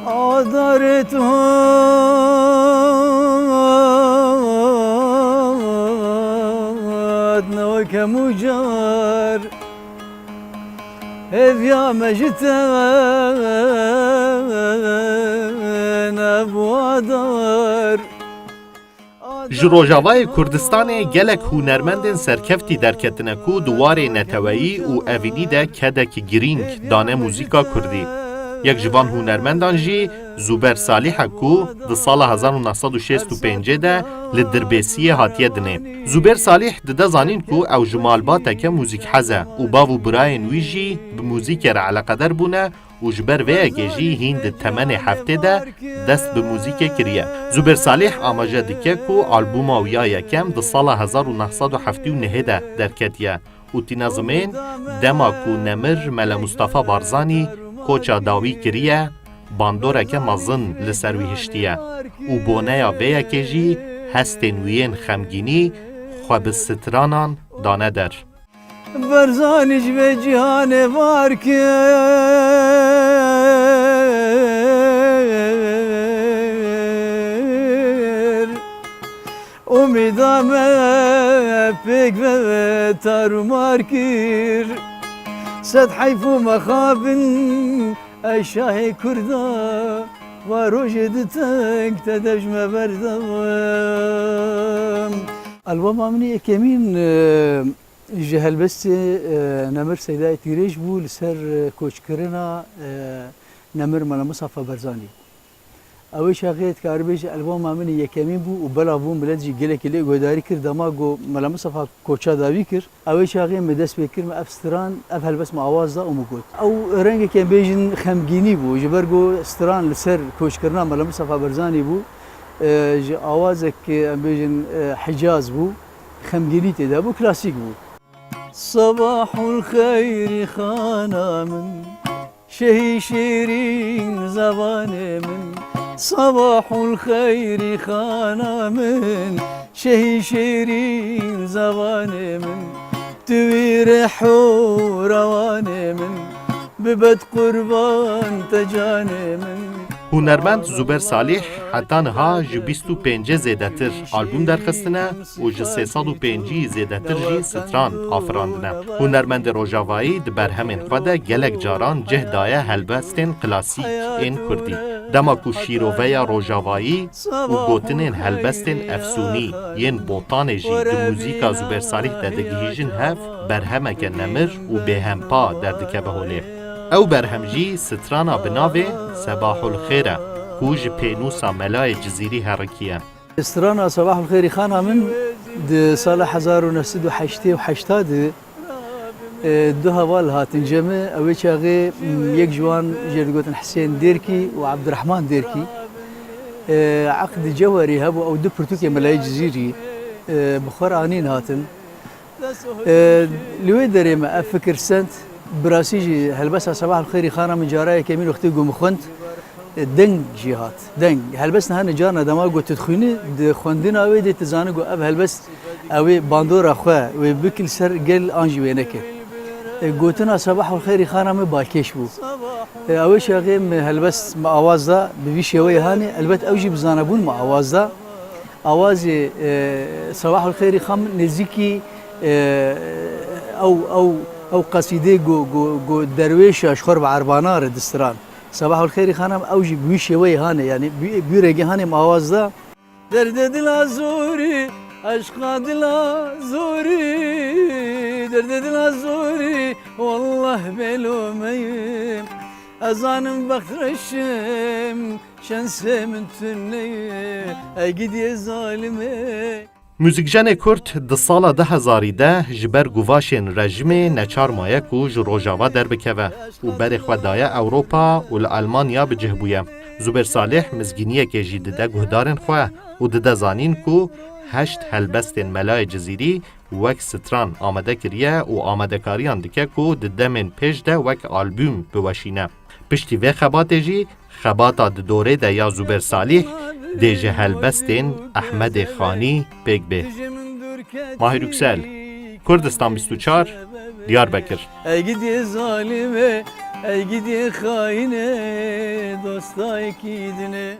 adaret adna kemucar ev ya mecten ebu adar. Ji Rojavayê Kurdistanê gelek hunermendên serkeftî derketine ku duwarê neteweyî û evînî de kedekî girîng dane muzîka Kurdî. Yek ji van hunermendan jî Zuber Salih e ku di sala 1965 de li Dirbêsiyê hatiye dinê. Zuber Salih dide zanîn ku ew ji malbateke muzîkhez e û bav û birayên wî jî bi muzîkê re eleqedar bûne û ji ber vêyekê jî hîn di temenê heftê de dest bi muzîkê kiriye. Zuber Salih amaje dike ku albûma wî ya yekem di sala 1979 de derketiye û tîna zimên dema ku Nemir Mele Mustafa Barzanî koça dawî kiriye, bandoreke mezin li ser wî hiştiye û boneya vêyekê jî hestên wî yên xemgînî xwe bi stranan dane der. Barzanî ji vê cîhanê var kir umîda me pêk ve tarûmar kir sed heyf û mexabin ey şahê Kurda va rojê di teng te dev ji me berdam. Alboma min yekemîn ji helbestê Nemir Seydayê Tîrêj bû li ser koçkirina Nemir Mele Mustafa Barzanî. Ew ê şaxê dikaribêje alboma min yekemîn bû û bela bû millet jî gelekî lê guhdarî kir dema got Mele Mustafa koça dawî kir. Ew ê şaxê me dest pê kir me ev stran ev helbest me awaz da û me got. Ew rengekê bêjin xemgînî bû ji ber got stran li ser koçkirina Mele Mustafa Barzanî bû ji awazekê em bêjin Hicaz bû xemgînî têde bû klasîk bû. Sabahul xeyri xana min şehî şîrîn zebanê min Sabahul xeyri xana min şehî şîrîn zebanê min Tu wî rih û rewanê min bibed qurban te canê min. Hunermend Zuber Salih heta niha ji 25 zêdetir albûm derxistine û ji 305 zêdetir jî stran afirandine. Hunermendê Rojavayî di berhemên xwe de gelek caran cih daye helbestên klasîk ên Kurdî. Dema ku şîroveya Rojavayî û gotinên helbestên efsûnî yên botanê jî di muzîka Zuber Salih de digihîjin hev berhemeke nemir û bêhempa derdikeve holê. Ew berhem jî strana bi navê Sebahul Xêr e ku ji pênûsa Melayê Cizîrî herikî ye. Strana Sebahul Xêrî xana min di sala 1988 du heval hatin cemê ew ê çaxê yek ji wan jê digotin Hüseyn Dêrkî û Abdurrehman Dêrkî eqdî cewherî hebû ew du pirtûkê Melayê Cizîrî bi xwe re anîn hatin. Li wê derê me ev fikir send براسي جي هلبسها صباح الخير خانه من جارايه كمين وقتي قوم خنت دنگ جهات دنگ هلبسنا هن جارنا دما قلت تخوني خوندنا اوي دي تزانقو اب هلبس اوي باندور اخوا وي بكل سر قل انجي وينك قلتنا صباح الخير خانه من باكيش بو اوي شاغي هلبس ما اواز دا ببيشي وي هاني البت اوجي بزانبون ما اواز دا اوازي صباح الخير خام نزيكي او قصيده جو درويش اشخر بعربانار دستران صباح الخير خانم اوجي بويشي وي هاني يعني بيرجي هاني مواز دا درد دل زوري عشق دل زوري درد دل زوري والله بلوميم ازانم بخرشم شنسه من تني اجدي ظالمي. Müzikjenê Kurd di sala 2000 de ji ber guvaşên rejimê neçarmaye ku ji Rojava derbikeve û berê xwe daye Ewropa û li Almanya bicih bûye. Zuber Salih mizgîniyekê jî dide guhdarên xwe û dide zanîn ku heşt helbestên Melayê Cizîrî wek stran amade kiriye û amadekariyan dike ku di demên pêş de wek albûm biweşîne. Piştî vê xebatê jî xebata di dorê de ya Zuber Salih dê ji helbestên Ehmedê Xanî pêk bê. Mahir Yüksel, Kurdistan 24, Diyarbakır. Ey gidi zalime, Ey gidi haine dosta iki dine